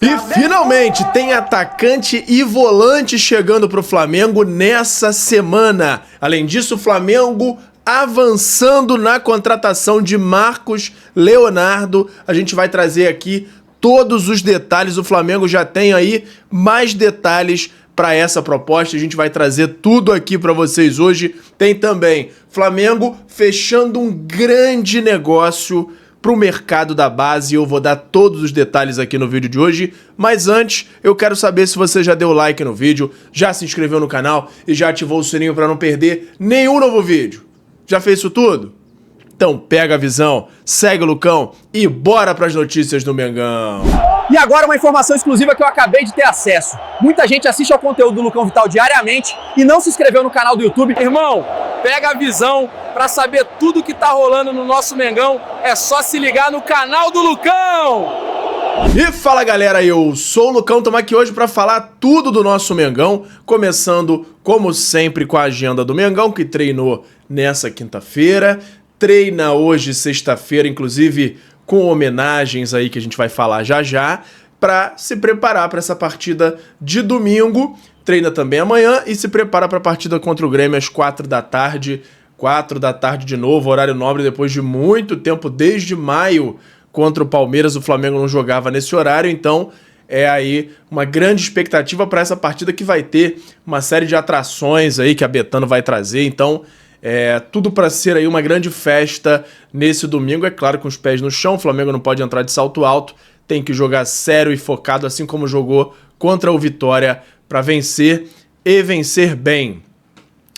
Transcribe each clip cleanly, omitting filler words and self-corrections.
E finalmente tem atacante e volante chegando para o Flamengo nessa semana. Além disso, o Flamengo avançando na contratação de Marcos Leonardo. A gente vai trazer aqui todos os detalhes. O Flamengo já tem aí mais detalhes para essa proposta. A gente vai trazer tudo aqui para vocês hoje. Tem também Flamengo fechando um grande negócio para o mercado da base. Eu vou dar todos os detalhes aqui no vídeo de hoje, mas antes eu quero saber se você já deu like no vídeo, já se inscreveu no canal e já ativou o sininho para não perder nenhum novo vídeo. Já fez isso tudo? Então pega a visão, segue o Lucão e bora para as notícias do Mengão. E agora uma informação exclusiva que eu acabei de ter acesso. Muita gente assiste ao conteúdo do Lucão Vital diariamente e não se inscreveu no canal do YouTube. Irmão, pega a visão para saber tudo que tá rolando no nosso Mengão. É só se ligar no canal do Lucão. E fala galera, eu sou o Lucão, estamos aqui hoje para falar tudo do nosso Mengão, começando como sempre com a agenda do Mengão, que treinou nessa quinta-feira, treina hoje sexta-feira, inclusive com homenagens aí que a gente vai falar já já, para se preparar para essa partida de domingo. Treina também amanhã e se prepara para a partida contra o Grêmio às 4 da tarde. 4 da tarde de novo, horário nobre, depois de muito tempo, desde maio, contra o Palmeiras. O Flamengo não jogava nesse horário, então é aí uma grande expectativa para essa partida, que vai ter uma série de atrações aí que a Betano vai trazer. Então tudo para ser aí uma grande festa nesse domingo, é claro, com os pés no chão. O Flamengo não pode entrar de salto alto, tem que jogar sério e focado, assim como jogou contra o Vitória, para vencer e vencer bem.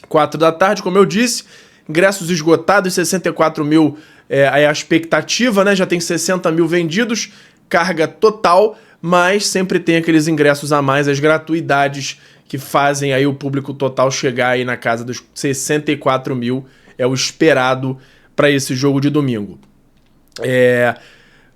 4 da tarde, como eu disse, ingressos esgotados, 64 mil é a expectativa, né? Já tem 60 mil vendidos, carga total, mas sempre tem aqueles ingressos a mais, as gratuidades que fazem aí o público total chegar aí na casa dos 64 mil, é o esperado para esse jogo de domingo.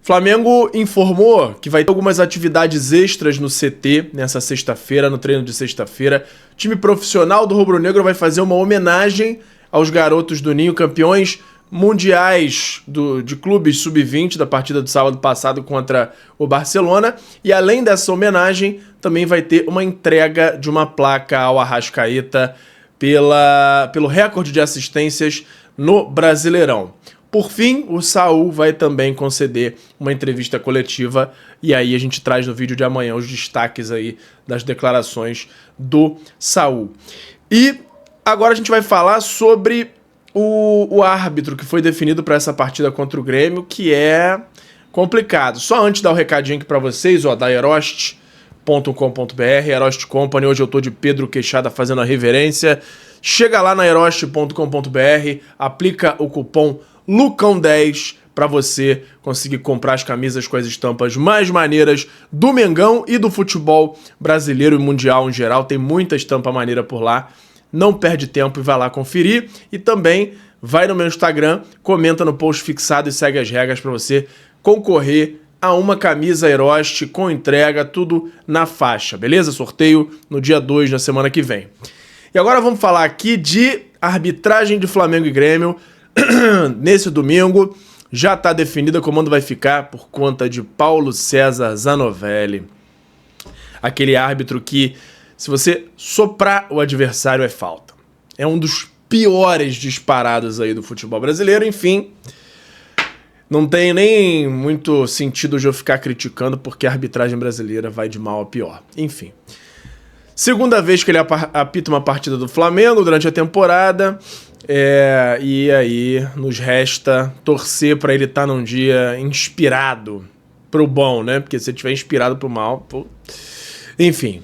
Flamengo informou que vai ter algumas atividades extras no CT nessa sexta-feira, no treino de sexta-feira. O time profissional do Rubro Negro vai fazer uma homenagem aos garotos do Ninho, campeões mundiais de clubes sub-20 da partida do sábado passado contra o Barcelona. E além dessa homenagem, também vai ter uma entrega de uma placa ao Arrascaeta pelo recorde de assistências no Brasileirão. Por fim, o Saul vai também conceder uma entrevista coletiva, e aí a gente traz no vídeo de amanhã os destaques aí das declarações do Saul. E agora a gente vai falar sobre o árbitro que foi definido para essa partida contra o Grêmio, que é complicado. Só antes de dar o recadinho aqui para vocês, ó, da Erost.com.br, Erost Company. Hoje eu tô de Pedro Queixada fazendo a reverência. Chega lá na Erost.com.br, aplica o cupom Lucão10 para você conseguir comprar as camisas com as estampas mais maneiras do Mengão e do futebol brasileiro e mundial em geral. Tem muita estampa maneira por lá. Não perde tempo e vai lá conferir. E também vai no meu Instagram, comenta no post fixado e segue as regras para você concorrer a uma camisa Erost com entrega, tudo na faixa, beleza? Sorteio no dia 2, na semana que vem. E agora vamos falar aqui de arbitragem de Flamengo e Grêmio. Nesse domingo já está definida, o comando vai ficar por conta de Paulo César Zanovelli. Aquele árbitro que, se você soprar o adversário, é falta. É um dos piores disparados aí do futebol brasileiro. Enfim, não tem nem muito sentido de eu ficar criticando, porque a arbitragem brasileira vai de mal a pior. Enfim, segunda vez que ele apita uma partida do Flamengo durante a temporada. E aí nos resta torcer para ele estar num dia inspirado pro bom, né? Porque se ele estiver inspirado pro mal, pô. Enfim,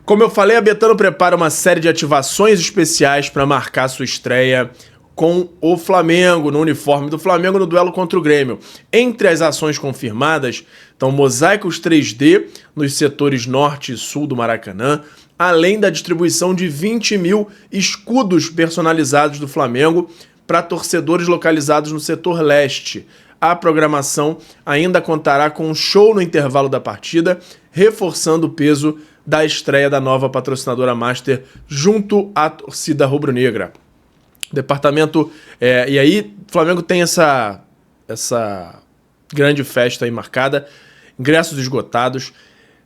como eu falei, a Betano prepara uma série de ativações especiais para marcar sua estreia com o Flamengo, no uniforme do Flamengo, no duelo contra o Grêmio. Entre as ações confirmadas estão mosaicos 3D nos setores norte e sul do Maracanã, além da distribuição de 20 mil escudos personalizados do Flamengo para torcedores localizados no setor leste. A programação ainda contará com um show no intervalo da partida, reforçando o peso da estreia da nova patrocinadora Master junto à torcida rubro-negra. Departamento... e aí, o Flamengo tem essa grande festa aí marcada, ingressos esgotados,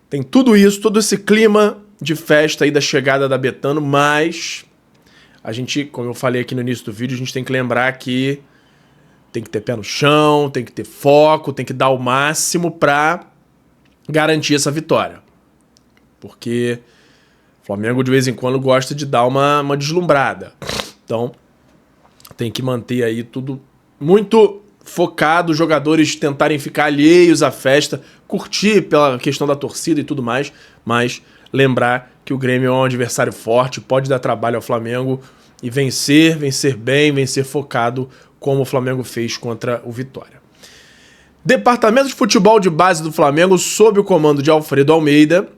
Tem tudo isso, todo esse clima de festa aí da chegada da Betano, mas a gente, como eu falei aqui no início do vídeo, a gente tem que lembrar que tem que ter pé no chão, tem que ter foco, tem que dar o máximo para garantir essa vitória. Porque o Flamengo de vez em quando gosta de dar uma deslumbrada. Então tem que manter aí tudo muito focado, os jogadores tentarem ficar alheios à festa, curtir pela questão da torcida e tudo mais, mas lembrar que o Grêmio é um adversário forte, pode dar trabalho ao Flamengo e vencer bem, vencer focado, como o Flamengo fez contra o Vitória. Departamento de Futebol de Base do Flamengo, sob o comando de Alfredo Almeida,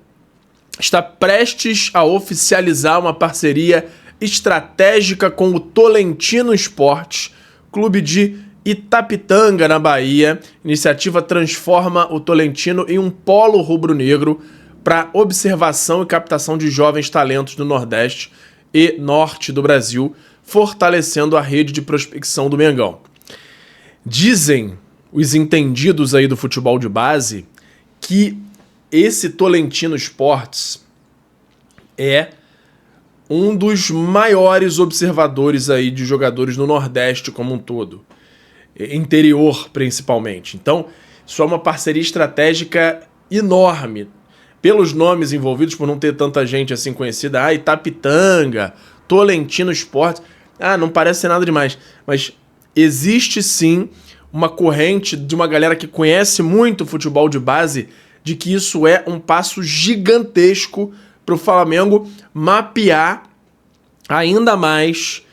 está prestes a oficializar uma parceria estratégica com o Tolentino Esportes, clube de Itapitanga, na Bahia. Iniciativa transforma o Tolentino em um polo rubro-negro para observação e captação de jovens talentos do Nordeste e Norte do Brasil, fortalecendo a rede de prospecção do Mengão. Dizem os entendidos aí do futebol de base que esse Tolentino Esportes é um dos maiores observadores aí de jogadores no Nordeste como um todo. Interior, principalmente. Então, isso é uma parceria estratégica enorme. Pelos nomes envolvidos, por não ter tanta gente assim conhecida, Itapitanga, Tolentino Esportes, não parece ser nada demais. Mas existe sim uma corrente de uma galera que conhece muito o futebol de base, de que isso é um passo gigantesco para o Flamengo mapear ainda mais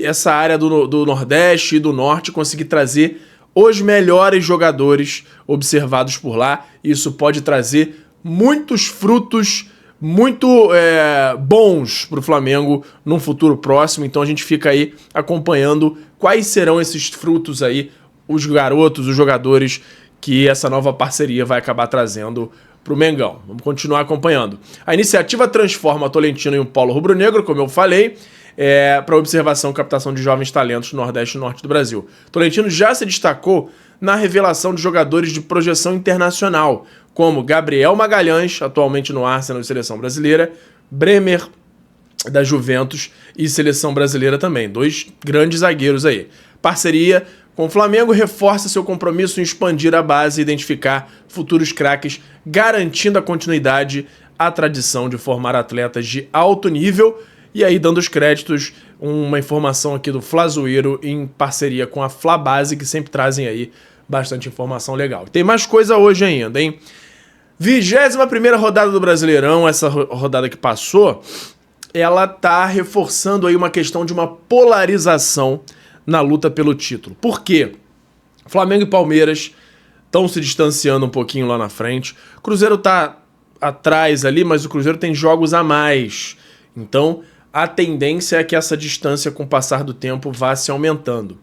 essa área do Nordeste e do Norte, conseguir trazer os melhores jogadores observados por lá. Isso pode trazer muitos frutos muito bons para o Flamengo num futuro próximo. Então a gente fica aí acompanhando quais serão esses frutos aí, os garotos, os jogadores que essa nova parceria vai acabar trazendo para o Mengão. Vamos continuar acompanhando. A iniciativa transforma a Tolentino em um polo rubro-negro, como eu falei, para observação e captação de jovens talentos no Nordeste e Norte do Brasil. Tolentino já se destacou na revelação de jogadores de projeção internacional, como Gabriel Magalhães, atualmente no Arsenal e Seleção Brasileira, Bremer, da Juventus e Seleção Brasileira também. 2 grandes zagueiros aí. Parceria com o Flamengo reforça seu compromisso em expandir a base e identificar futuros craques, garantindo a continuidade, a tradição de formar atletas de alto nível. E aí, dando os créditos, uma informação aqui do Flazoeiro em parceria com a Flabase, que sempre trazem aí bastante informação legal. Tem mais coisa hoje ainda, hein? 21ª rodada do Brasileirão, essa rodada que passou, ela tá reforçando aí uma questão de uma polarização na luta pelo título. Por quê? Flamengo e Palmeiras estão se distanciando um pouquinho lá na frente. O Cruzeiro tá atrás ali, mas o Cruzeiro tem jogos a mais. Então, a tendência é que essa distância, com o passar do tempo, vá se aumentando.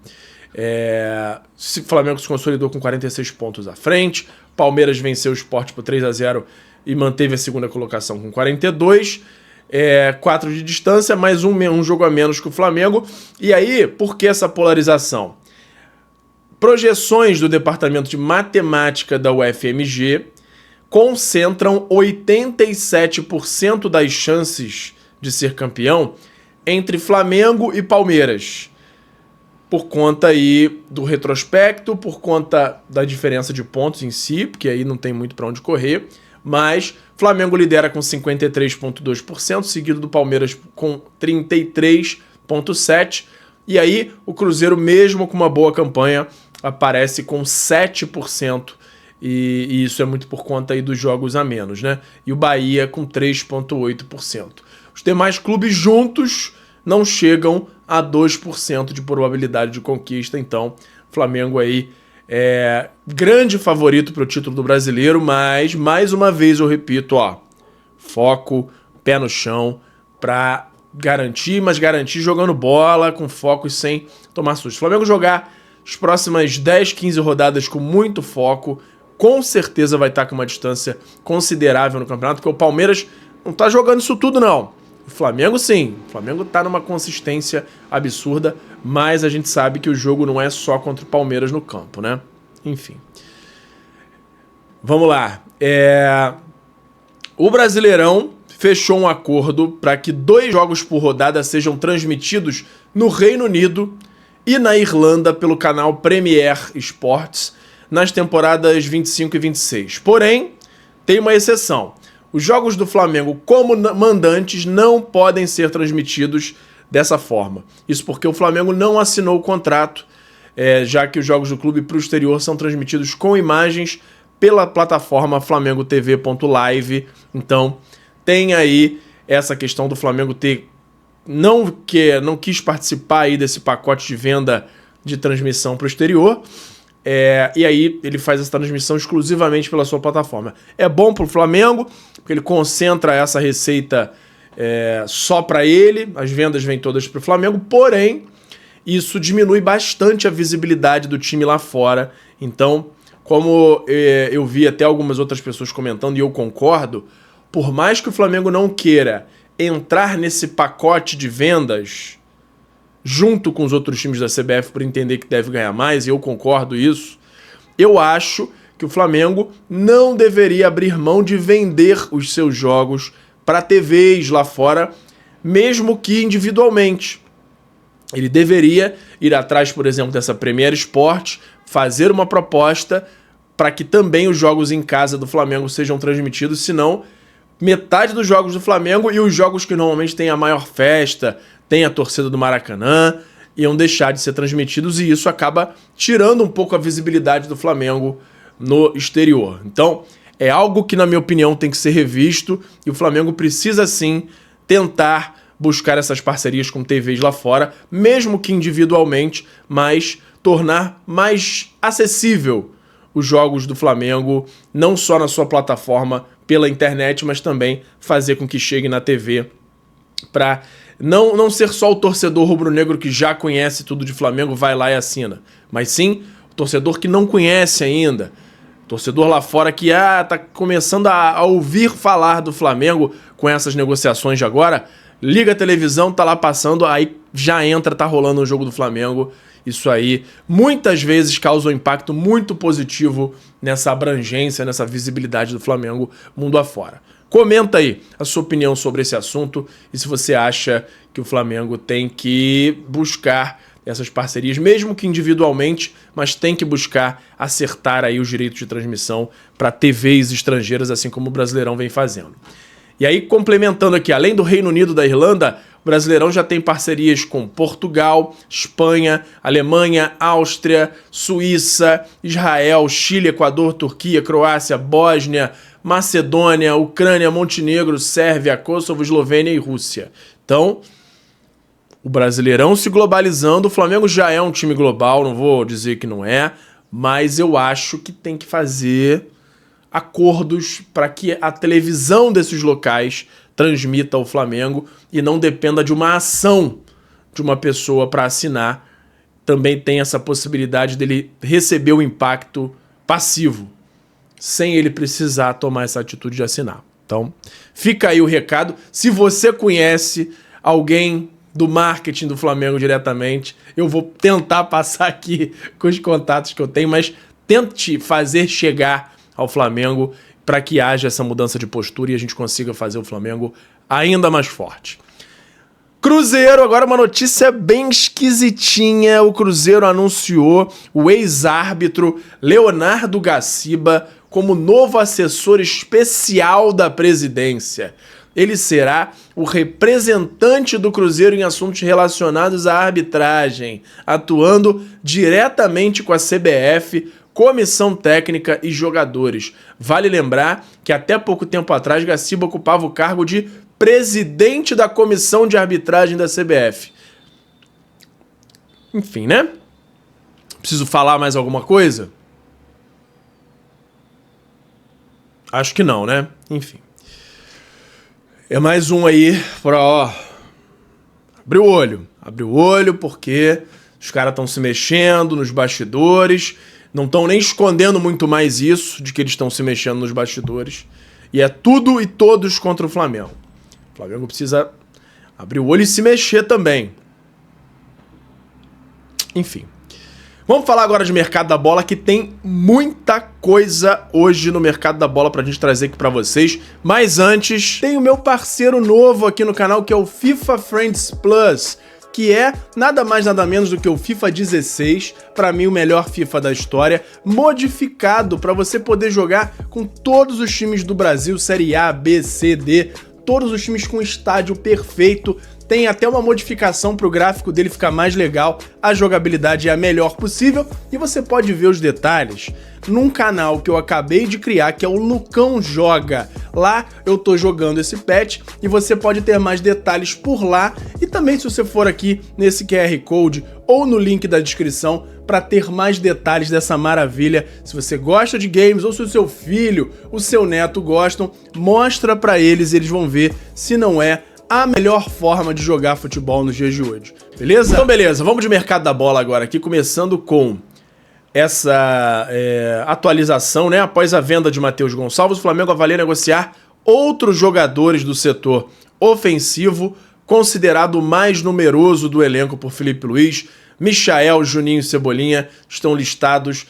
O Flamengo se consolidou com 46 pontos à frente, Palmeiras venceu o Sport por 3-0 e manteve a segunda colocação com 42, 4 de distância, mais um jogo a menos que o Flamengo. E aí, por que essa polarização? Projeções do Departamento de Matemática da UFMG concentram 87% das chances de ser campeão entre Flamengo e Palmeiras, por conta aí do retrospecto, por conta da diferença de pontos em si, porque aí não tem muito para onde correr, mas Flamengo lidera com 53,2%, seguido do Palmeiras com 33,7%, e aí o Cruzeiro, mesmo com uma boa campanha, aparece com 7%, e isso é muito por conta aí dos jogos a menos, né? E o Bahia com 3,8%. Os demais clubes juntos não chegam a 2% de probabilidade de conquista. Então, Flamengo aí é grande favorito para o título do Brasileiro, mas, mais uma vez, eu repito, foco, pé no chão, para garantir, mas garantir jogando bola, com foco e sem tomar susto. Flamengo jogar as próximas 10, 15 rodadas com muito foco, com certeza vai estar com uma distância considerável no campeonato, porque o Palmeiras não está jogando isso tudo, não. O Flamengo, sim. O Flamengo tá numa consistência absurda, mas a gente sabe que o jogo não é só contra o Palmeiras no campo, né? Enfim. Vamos lá. O Brasileirão fechou um acordo para que 2 jogos por rodada sejam transmitidos no Reino Unido e na Irlanda pelo canal Premier Sports nas temporadas 25 e 26. Porém, tem uma exceção. Os jogos do Flamengo como mandantes não podem ser transmitidos dessa forma. Isso porque o Flamengo não assinou o contrato, já que os jogos do clube para o exterior são transmitidos com imagens pela plataforma flamengo.tv.live. Então, tem aí essa questão do Flamengo não quis participar aí desse pacote de venda de transmissão para o exterior. E aí ele faz essa transmissão exclusivamente pela sua plataforma. É bom para o Flamengo, porque ele concentra essa receita só para ele, as vendas vêm todas para o Flamengo, porém, isso diminui bastante a visibilidade do time lá fora. Então, como eu vi até algumas outras pessoas comentando, e eu concordo, por mais que o Flamengo não queira entrar nesse pacote de vendas junto com os outros times da CBF por entender que deve ganhar mais, e eu concordo isso, eu acho que o Flamengo não deveria abrir mão de vender os seus jogos para TVs lá fora, mesmo que individualmente. Ele deveria ir atrás, por exemplo, dessa Premier Sports, fazer uma proposta para que também os jogos em casa do Flamengo sejam transmitidos, senão metade dos jogos do Flamengo e os jogos que normalmente têm a maior festa, tem a torcida do Maracanã, iam deixar de ser transmitidos, e isso acaba tirando um pouco a visibilidade do Flamengo no exterior. Então, é algo que, na minha opinião, tem que ser revisto, e o Flamengo precisa, sim, tentar buscar essas parcerias com TVs lá fora, mesmo que individualmente, mas tornar mais acessível os jogos do Flamengo, não só na sua plataforma pela internet, mas também fazer com que chegue na TV, para não ser só o torcedor rubro-negro que já conhece tudo de Flamengo, vai lá e assina, mas sim o torcedor que não conhece ainda, torcedor lá fora que tá começando a ouvir falar do Flamengo com essas negociações de agora, liga a televisão, tá lá passando, aí já entra, tá rolando o jogo do Flamengo. Isso aí muitas vezes causa um impacto muito positivo nessa abrangência, nessa visibilidade do Flamengo mundo afora. Comenta aí a sua opinião sobre esse assunto e se você acha que o Flamengo tem que buscar essas parcerias, mesmo que individualmente, mas tem que buscar acertar aí os direitos de transmissão para TVs estrangeiras, assim como o Brasileirão vem fazendo. E aí, complementando aqui, além do Reino Unido e da Irlanda, o Brasileirão já tem parcerias com Portugal, Espanha, Alemanha, Áustria, Suíça, Israel, Chile, Equador, Turquia, Croácia, Bósnia, Macedônia, Ucrânia, Montenegro, Sérvia, Kosovo, Eslovênia e Rússia. Então, o Brasileirão se globalizando, o Flamengo já é um time global, não vou dizer que não é, mas eu acho que tem que fazer acordos para que a televisão desses locais transmita o Flamengo e não dependa de uma ação de uma pessoa para assinar. Também tem essa possibilidade dele receber o impacto passivo, sem ele precisar tomar essa atitude de assinar. Então, fica aí o recado. Se você conhece alguém do marketing do Flamengo diretamente, eu vou tentar passar aqui com os contatos que eu tenho, mas tente fazer chegar ao Flamengo para que haja essa mudança de postura e a gente consiga fazer o Flamengo ainda mais forte. Cruzeiro, agora uma notícia bem esquisitinha. O Cruzeiro anunciou o ex-árbitro Leonardo Gaciba como novo assessor especial da presidência. Ele será o representante do Cruzeiro em assuntos relacionados à arbitragem, atuando diretamente com a CBF, comissão técnica e jogadores. Vale lembrar que até pouco tempo atrás Gaciba ocupava o cargo de presidente da comissão de arbitragem da CBF. Enfim, né? Preciso falar mais alguma coisa? Acho que não, né? Enfim. É mais um aí pra, abrir o olho. Abrir o olho porque os caras estão se mexendo nos bastidores. Não estão nem escondendo muito mais isso, de que eles estão se mexendo nos bastidores. E é tudo e todos contra o Flamengo. O Flamengo precisa abrir o olho e se mexer também. Enfim. Vamos falar agora de mercado da bola, que tem muita coisa hoje no mercado da bola pra gente trazer aqui pra vocês. Mas antes, tem o meu parceiro novo aqui no canal, que é o FIFA Friends Plus, que é nada mais nada menos do que o FIFA 16, pra mim o melhor FIFA da história, modificado pra você poder jogar com todos os times do Brasil, Série A, B, C, D, todos os times com estádio perfeito. Tem até uma modificação para o gráfico dele ficar mais legal, a jogabilidade é a melhor possível e você pode ver os detalhes num canal que eu acabei de criar, que é o Lucão Joga. Lá eu tô jogando esse patch e você pode ter mais detalhes por lá e também se você for aqui nesse QR Code ou no link da descrição para ter mais detalhes dessa maravilha. Se você gosta de games ou se o seu filho, o seu neto gostam, mostra para eles e eles vão ver se não é a melhor forma de jogar futebol nos dias de hoje, beleza? Então beleza, vamos de mercado da bola agora aqui, começando com essa atualização, né? Após a venda de Matheus Gonçalves, o Flamengo avalia negociar outros jogadores do setor ofensivo, considerado o mais numeroso do elenco por Felipe Luiz. Michael, Juninho e Cebolinha estão listados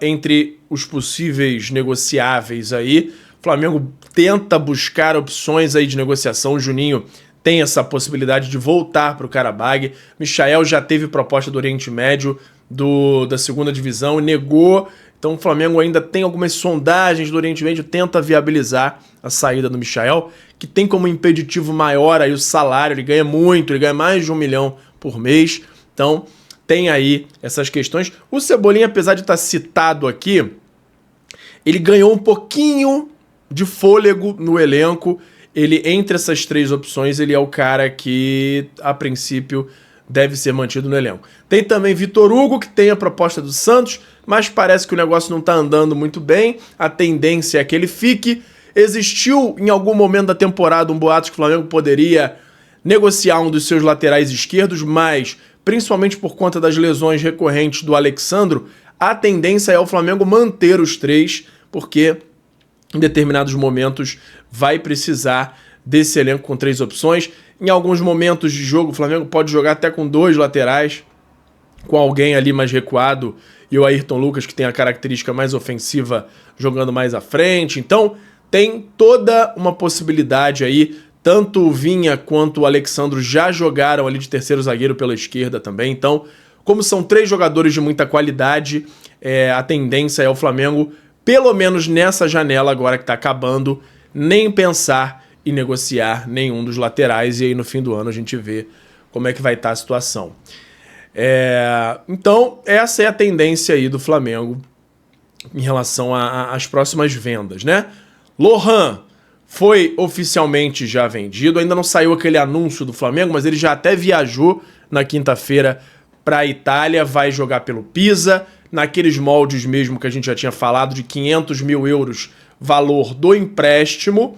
entre os possíveis negociáveis aí. O Flamengo tenta buscar opções aí de negociação. O Juninho tem essa possibilidade de voltar para o Qarabag. Michael já teve proposta do Oriente Médio, da segunda divisão, e negou. Então o Flamengo ainda tem algumas sondagens do Oriente Médio, tenta viabilizar a saída do Michael, que tem como impeditivo maior aí o salário. Ele ganha muito, ele ganha mais de 1 milhão por mês. Então tem aí essas questões. O Cebolinha, apesar de estar citado aqui, ele ganhou um pouquinho de fôlego no elenco. Ele, entre essas três opções, ele é o cara que, a princípio, deve ser mantido no elenco. Tem também Vitor Hugo, que tem a proposta do Santos, mas parece que o negócio não está andando muito bem. A tendência é que ele fique. Existiu, em algum momento da temporada, um boato que o Flamengo poderia negociar um dos seus laterais esquerdos, mas, principalmente por conta das lesões recorrentes do Alexandro, a tendência é o Flamengo manter os três, porque em determinados momentos vai precisar desse elenco com três opções. Em alguns momentos de jogo, o Flamengo pode jogar até com 2 laterais, com alguém ali mais recuado, e o Ayrton Lucas, que tem a característica mais ofensiva, jogando mais à frente. Então, tem toda uma possibilidade aí. Tanto o Vinha quanto o Alexandro já jogaram ali de terceiro zagueiro pela esquerda também. Então, como são 3 jogadores de muita qualidade, a tendência é o Flamengo, pelo menos nessa janela agora que está acabando, nem pensar em negociar nenhum dos laterais. E aí no fim do ano a gente vê como é que vai estar a situação. Então essa é a tendência aí do Flamengo em relação às próximas vendas, né? Lohan foi oficialmente já vendido. Ainda não saiu aquele anúncio do Flamengo, mas ele já até viajou na quinta-feira para a Itália. Vai jogar pelo Pisa, naqueles moldes mesmo que a gente já tinha falado, de 500 mil euros valor do empréstimo,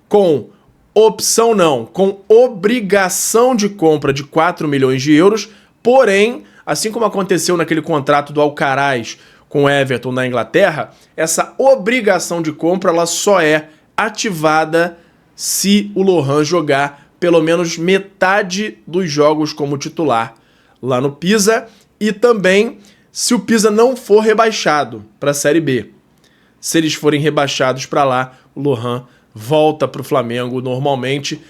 com opção não, com obrigação de compra de 4 milhões de euros, porém, assim como aconteceu naquele contrato do Alcaraz com o Everton na Inglaterra, essa obrigação de compra ela só é ativada se o Lohan jogar pelo menos metade dos jogos como titular lá no Pisa, e também se o Pisa não for rebaixado para a Série B. Se eles forem rebaixados para lá, o Lohan volta para o Flamengo normalmente.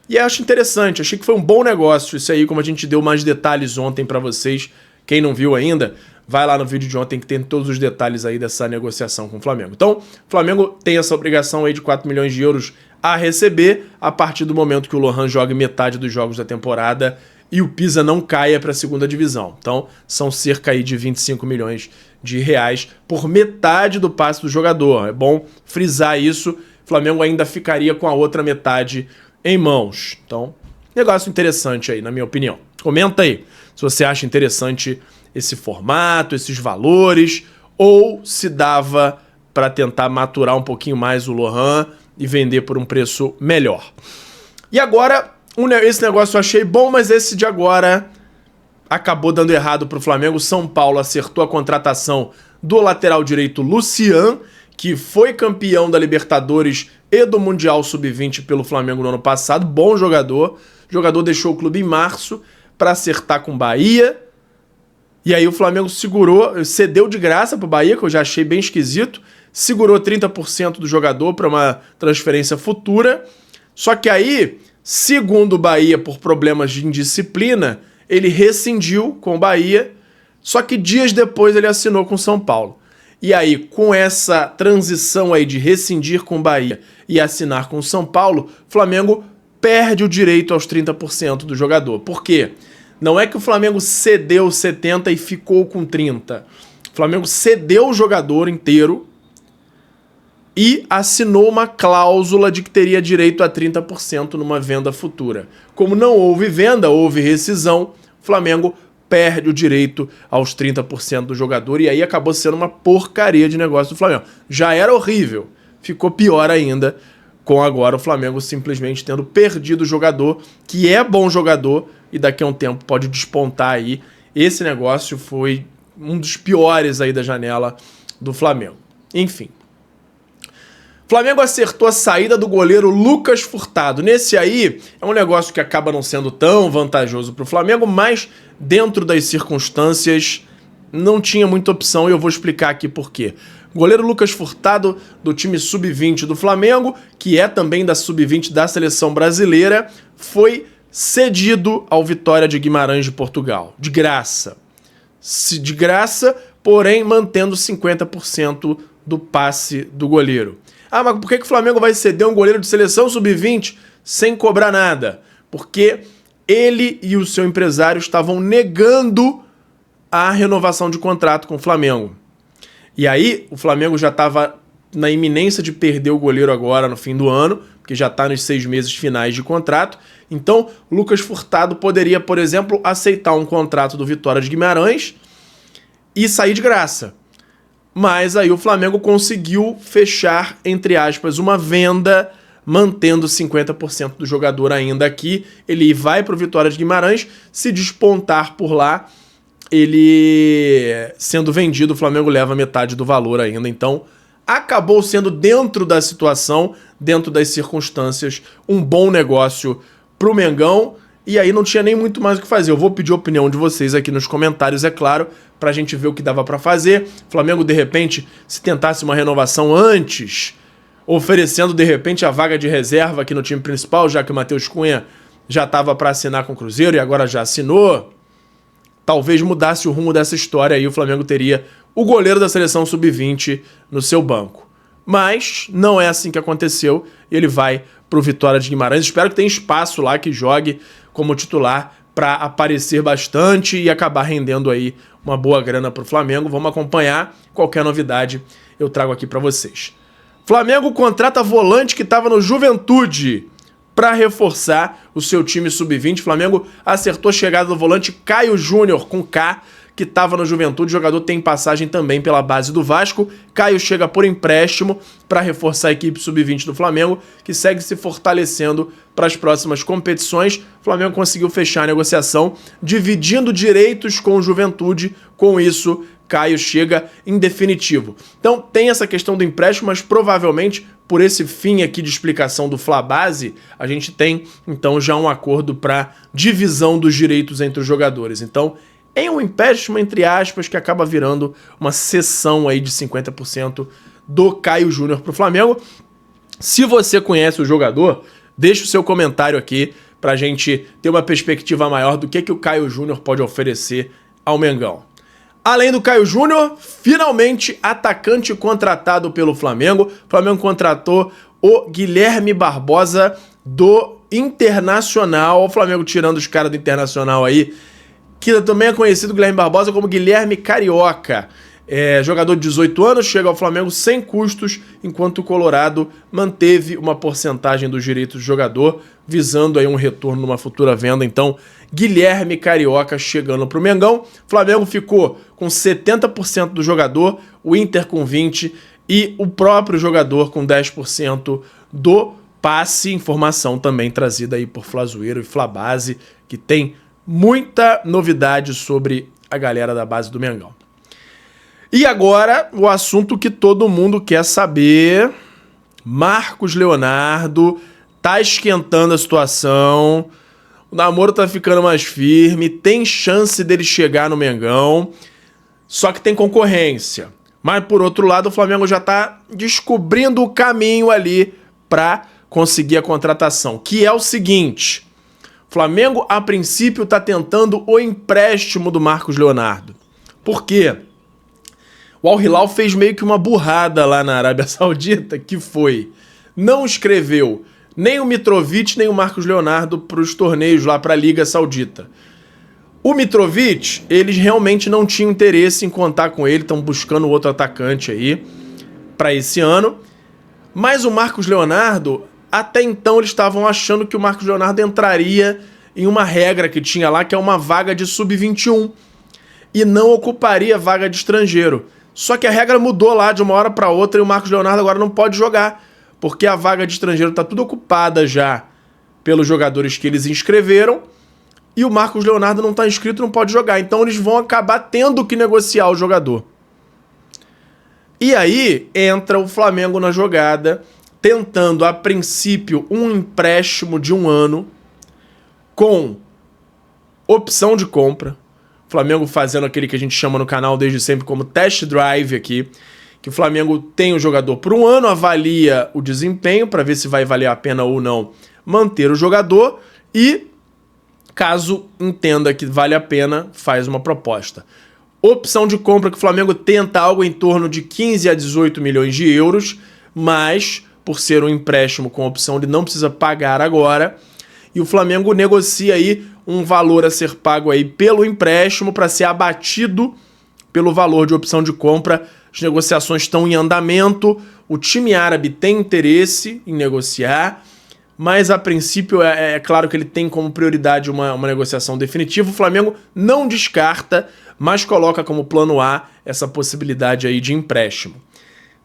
E acho interessante, achei que foi um bom negócio isso aí, como a gente deu mais detalhes ontem para vocês. Quem não viu ainda, vai lá no vídeo de ontem que tem todos os detalhes aí dessa negociação com o Flamengo. Então, o Flamengo tem essa obrigação aí de 4 milhões de euros a receber a partir do momento que o Lohan joga metade dos jogos da temporada e o Pisa não caia para a segunda divisão. Então, são cerca aí de 25 milhões de reais por metade do passe do jogador. É bom frisar isso. O Flamengo ainda ficaria com a outra metade em mãos. Então, negócio interessante aí, na minha opinião. Comenta aí se você acha interessante esse formato, esses valores, ou se dava para tentar maturar um pouquinho mais o Lohan e vender por um preço melhor. E agora, esse negócio eu achei bom, mas esse de agora acabou dando errado para o Flamengo. São Paulo acertou a contratação do lateral direito Lucian, que foi campeão da Libertadores e do Mundial Sub-20 pelo Flamengo no ano passado. Bom jogador. O jogador deixou o clube em março para acertar com Bahia, E aí o Flamengo segurou, cedeu de graça pro Bahia, que eu já achei bem esquisito, segurou 30% do jogador para uma transferência futura. Só que aí, segundo o Bahia, por problemas de indisciplina, ele rescindiu com o Bahia, só que dias depois ele assinou com o São Paulo. E aí, com essa transição aí de rescindir com o Bahia e assinar com o São Paulo, o Flamengo perde o direito aos 30% do jogador. Por quê? Não é que o Flamengo cedeu 70% e ficou com 30%. O Flamengo cedeu o jogador inteiro e assinou uma cláusula de que teria direito a 30% numa venda futura. Como não houve venda, houve rescisão, o Flamengo perde o direito aos 30% do jogador e aí acabou sendo uma porcaria de negócio do Flamengo. Já era horrível, ficou pior ainda com agora o Flamengo simplesmente tendo perdido o jogador, que é bom jogador e daqui a um tempo pode despontar aí. Esse negócio foi um dos piores aí da janela do Flamengo. Enfim. Flamengo acertou a saída do goleiro Lucas Furtado. Nesse aí, é um negócio que acaba não sendo tão vantajoso para o Flamengo, mas dentro das circunstâncias não tinha muita opção e eu vou explicar aqui por quê. Goleiro Lucas Furtado, do time sub-20 do Flamengo, que é também da sub-20 da seleção brasileira, foi cedido ao Vitória de Guimarães de Portugal. De graça. De graça, porém mantendo 50% do passe do goleiro. Ah, mas por que o Flamengo vai ceder um goleiro de seleção sub-20 sem cobrar nada? Porque ele e o seu empresário estavam negando a renovação de contrato com o Flamengo. E aí, o Flamengo já estava na iminência de perder o goleiro agora no fim do ano, porque já está nos 6 meses finais de contrato. Então, Lucas Furtado poderia, por exemplo, aceitar um contrato do Vitória de Guimarães e sair de graça. Mas aí o Flamengo conseguiu fechar, entre aspas, uma venda, mantendo 50% do jogador ainda aqui. Ele vai para o Vitória de Guimarães, se despontar por lá, ele sendo vendido, o Flamengo leva metade do valor ainda. Então, acabou sendo, dentro da situação, dentro das circunstâncias, um bom negócio pro Mengão. E aí não tinha nem muito mais o que fazer. Eu vou pedir a opinião de vocês aqui nos comentários, é claro, pra gente ver o que dava pra fazer. O Flamengo, de repente, se tentasse uma renovação antes, oferecendo, de repente, a vaga de reserva aqui no time principal, já que o Matheus Cunha já estava para assinar com o Cruzeiro e agora já assinou, talvez mudasse o rumo dessa história aí, o Flamengo teria o goleiro da seleção sub-20 no seu banco. Mas não é assim que aconteceu e ele vai pro Vitória de Guimarães. Espero que tenha espaço lá, que jogue como titular para aparecer bastante e acabar rendendo aí uma boa grana pro Flamengo. Vamos acompanhar. Qualquer novidade eu trago aqui para vocês. Flamengo contrata volante que estava no Juventude para reforçar o seu time sub-20. Flamengo acertou a chegada do volante Caio Júnior, com K, que estava no Juventude. O jogador tem passagem também pela base do Vasco. Caio chega por empréstimo para reforçar a equipe sub-20 do Flamengo, que segue se fortalecendo para as próximas competições. O Flamengo conseguiu fechar a negociação, dividindo direitos com o Juventude. Com isso, Caio chega em definitivo. Então tem essa questão do empréstimo, mas provavelmente por esse fim aqui de explicação do Flabase, a gente tem então já um acordo para divisão dos direitos entre os jogadores. Então é um empréstimo, entre aspas, que acaba virando uma cessão aí de 50% do Caio Júnior para o Flamengo. Se você conhece o jogador, deixa o seu comentário aqui para a gente ter uma perspectiva maior do que o Caio Júnior pode oferecer ao Mengão. Além do Caio Júnior, finalmente atacante contratado pelo Flamengo. O Flamengo contratou o Guilherme Barbosa do Internacional. O Flamengo tirando os caras do Internacional aí, que também é conhecido, Guilherme Barbosa, como Guilherme Carioca. Jogador de 18 anos, chega ao Flamengo sem custos, enquanto o Colorado manteve uma porcentagem dos direitos do jogador, visando aí um retorno numa futura venda. Então, Guilherme Carioca chegando para o Mengão. Flamengo ficou com 70% do jogador, o Inter com 20% e o próprio jogador com 10% do passe. Informação também trazida aí por Flazoeiro e Flabase, que tem muita novidade sobre a galera da base do Mengão. E agora, o assunto que todo mundo quer saber. Marcos Leonardo tá esquentando a situação. o namoro tá ficando mais firme, tem chance dele chegar no Mengão, só que tem concorrência. Mas, por outro lado, o Flamengo já tá descobrindo o caminho ali para conseguir a contratação, que é o seguinte: o Flamengo, a princípio, tá tentando o empréstimo do Marcos Leonardo. Por quê? O Al Hilal fez meio que uma burrada lá na Arábia Saudita, que foi, não escreveu nem o Mitrovic nem o Marcos Leonardo para os torneios lá para a Liga Saudita. O Mitrovic, eles realmente não tinham interesse em contar com ele, estão buscando outro atacante aí para esse ano. Mas o Marcos Leonardo, até então eles estavam achando que o Marcos Leonardo entraria em uma regra que tinha lá, que é uma vaga de sub-21, e não ocuparia vaga de estrangeiro. Só que a regra mudou lá de uma hora para outra e o Marcos Leonardo agora não pode jogar, porque a vaga de estrangeiro está tudo ocupada já pelos jogadores que eles inscreveram e o Marcos Leonardo não está inscrito, não pode jogar. Então eles vão acabar tendo que negociar o jogador. E aí entra o Flamengo na jogada, tentando a princípio um empréstimo de 1 ano com opção de compra. O Flamengo fazendo aquele que a gente chama no canal desde sempre como test drive aqui, que o Flamengo tem o jogador por 1 ano, avalia o desempenho para ver se vai valer a pena ou não manter o jogador e, caso entenda que vale a pena, faz uma proposta. Opção de compra que o Flamengo tenta algo em torno de 15 a 18 milhões de euros, mas por ser um empréstimo com opção ele não precisa pagar agora, e o Flamengo negocia aí um valor a ser pago aí pelo empréstimo para ser abatido pelo valor de opção de compra. As negociações estão em andamento, o time árabe tem interesse em negociar, mas a princípio é claro que ele tem como prioridade uma negociação definitiva. O Flamengo não descarta, mas coloca como plano A essa possibilidade aí de empréstimo.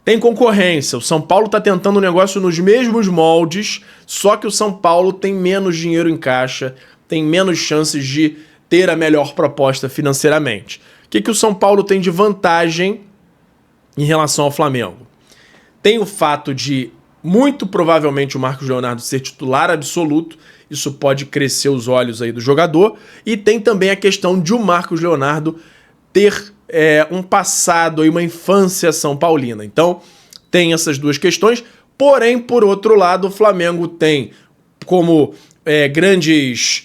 Tem concorrência, o São Paulo está tentando um negócio nos mesmos moldes, só que o São Paulo tem menos dinheiro em caixa, tem menos chances de ter a melhor proposta financeiramente. O que o São Paulo tem de vantagem em relação ao Flamengo? Tem o fato de, muito provavelmente, o Marcos Leonardo ser titular absoluto, isso pode crescer os olhos aí do jogador, e tem também a questão de o Marcos Leonardo ter um passado e uma infância são paulina. Então, tem essas duas questões, porém, por outro lado, o Flamengo tem como grandes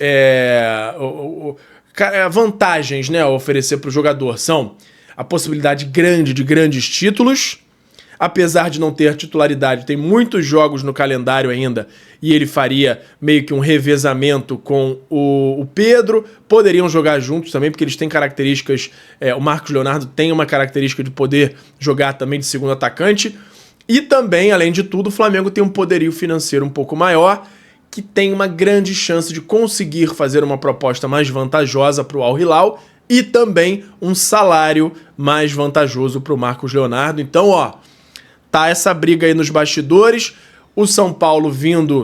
vantagens, né, a oferecer para o jogador, são a possibilidade grande de grandes títulos. Apesar de não ter titularidade, tem muitos jogos no calendário ainda e ele faria meio que um revezamento com o Pedro. Poderiam jogar juntos também, porque eles têm características... o Marcos Leonardo tem uma característica de poder jogar também de segundo atacante. E também, além de tudo, o Flamengo tem um poderio financeiro um pouco maior, que tem uma grande chance de conseguir fazer uma proposta mais vantajosa para o Al Hilal e também um salário mais vantajoso para o Marcos Leonardo. Então, tá essa briga aí nos bastidores, o São Paulo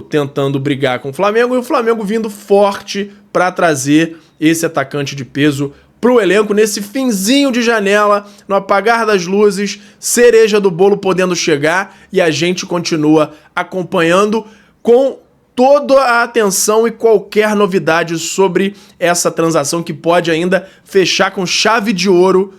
tentando brigar com o Flamengo e o Flamengo vindo forte para trazer esse atacante de peso pro elenco nesse finzinho de janela, no apagar das luzes, cereja do bolo podendo chegar, e a gente continua acompanhando com toda a atenção e qualquer novidade sobre essa transação que pode ainda fechar com chave de ouro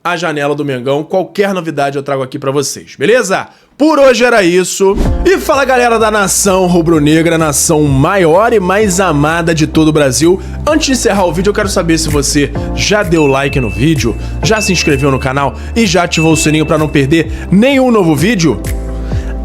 a janela do Mengão. Qualquer novidade eu trago aqui pra vocês, beleza? Por hoje era isso. E fala, galera da nação rubro-negra, nação maior e mais amada de todo o Brasil. Antes de encerrar o vídeo, eu quero saber se você já deu like no vídeo, já se inscreveu no canal e já ativou o sininho pra não perder nenhum novo vídeo.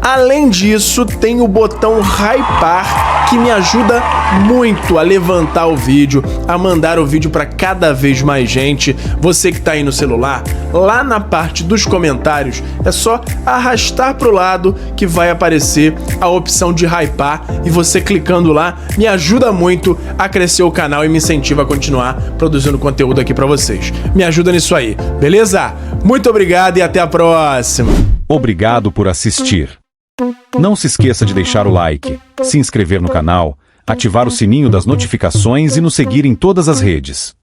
Além disso, tem o botão hypar, que me ajuda muito a levantar o vídeo, a mandar o vídeo para cada vez mais gente. Você que tá aí no celular, lá na parte dos comentários, é só arrastar pro lado que vai aparecer a opção de hypar, e você clicando lá me ajuda muito a crescer o canal e me incentiva a continuar produzindo conteúdo aqui para vocês. Me ajuda nisso aí, beleza? Muito obrigado e até a próxima. Obrigado por assistir. Não se esqueça de deixar o like, se inscrever no canal, ativar o sininho das notificações e nos seguir em todas as redes.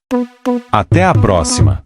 Até a próxima!